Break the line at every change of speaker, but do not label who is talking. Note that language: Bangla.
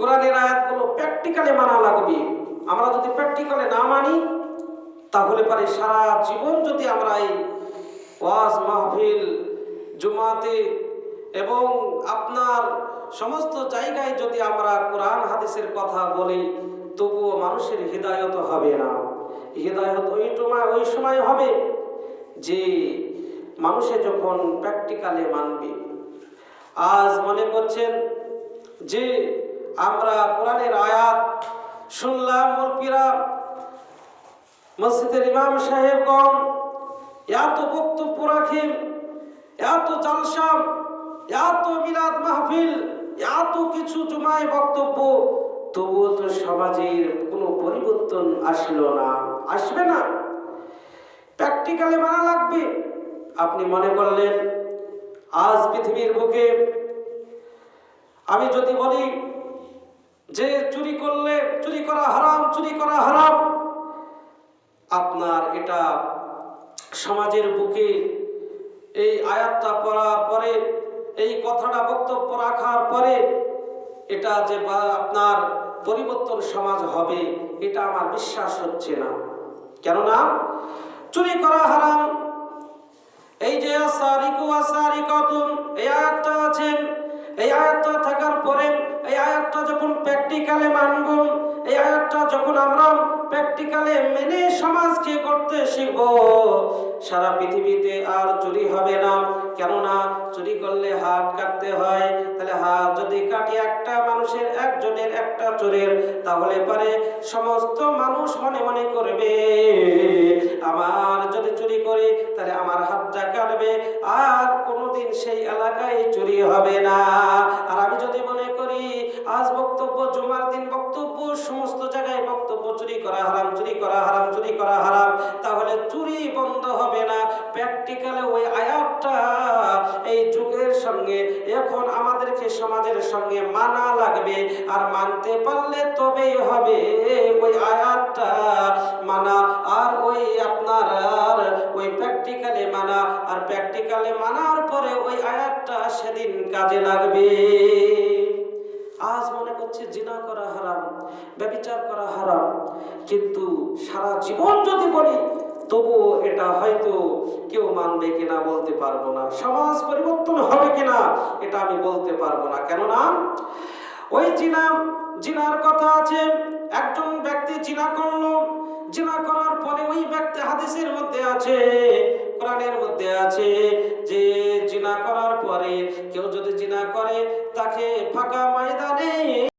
কোরআনের আয়াতগুলো প্র্যাকটিক্যালি মানা লাগবে। আমরা যদি প্র্যাকটিক্যালি না মানি তাহলে পারে সারা জীবন যদি আমরা এই ওয়াজ মাহফিল জুমাতে এবং আপনার সমস্ত জায়গায় যদি আমরা কোরআন হাদিসের কথা বলি, তবুও মানুষের হৃদায়ত হবে না। হৃদায়ত ওই সময় হবে যে মানুষে যখন প্র্যাকটিক্যালি মানবে। আজ মনে করছেন যে আমরা কোরআনের আয়াত শুনলাম, মুরব্বিরা, মসজিদের ইমাম সাহেবগণ এত বক্তব্য রাখেন, এত জালসা, এত মিলাদ মাহফিল, এত কিছু জুমায় বক্তব্য, তবুও তো সমাজের কোনো পরিবর্তন আসলো না, আসবে না। প্র্যাকটিক্যালি মানা লাগবে। আপনি মনে করলেন আজ পৃথিবীর বুকে আমি যদি বলি যে চুরি করলে চুরি করা হারাম, চুরি করা হারাম, আপনার এটা সমাজের বুকে এই আয়াতটা পড়ার পরে, এই কথাটা বক্তব্য রাখার পরে এটা যে আপনার পরিবর্তন সমাজ হবে, এটা আমার বিশ্বাস হচ্ছে না। কেননা চুরি করা হারাম, এই যে আসারিকু আসারিকাতুম এই আয়াতটা আছে, এই আয়াতটা থাকার পরে এই আয়াতটা যখন প্র্যাকটিক্যালে মানব, এই আয়াতটা যখন আমরা প্র্যাকটিক্যালে মেনে সমাজকে করতে শিখব, সারা পৃথিবীতে আর চুরি হবে না। কেননা চুরি করলে হাত কাটতে হয়, তাহলে হাত যদি কাটি একটা মানুষের, একজনের একটা চোরের, তাহলে পারে সমস্ত মানুষ মনে মনে করবে আমার যদি চুরি করি তাহলে আমার হাতটা কাটবে, আর কোনোদিন সেই এলাকায় চুরি হবে না। আর আমি যদি মনে করি আজ বক্তব্য, জুমার দিন বক্তব্য, সমস্ত জায়গায় বক্তব্য চুরি করা হারাম, চুরি করা হারাম, চুরি করা হারাম, তাহলে চুরি বন্ধ হবে না। প্র্যাকটিক্যালে ওই আয়াতটা এই যুগের সঙ্গে এখন আমাদেরকে সমাজের সঙ্গে মানা লাগবে, আর মানতে পারলে তবেই হবে ওই আয়াতটা মানা, আর ওই আপনার ওই প্র্যাকটিক্যালে মানা, আর প্র্যাকটিক্যালে মানার পরে ওই আয়াতটা সেদিন কাজে লাগবে। আজ মনে করছে জিনা করা হারাম, ব্যভিচার করা হারাম, কিন্তু সারা জীবন যদি বলি তবুও এটা হয়তো কেউ মানবে কিনা বলতে পারবো না, সমাজ পরিবর্তন হবে কিনা এটা আমি বলতে পারবো না। কেননা ওই জিনার কথা আছে, একজন ব্যক্তি জিনা করলো, জিনা করার পরে ওই ব্যক্তি, হাদিসের মধ্যে আছে, কোরআনের মধ্যে আছে যে জিনা করার পরে কেউ যদি জিনা করে তাকে ফাঁকা ময়দানে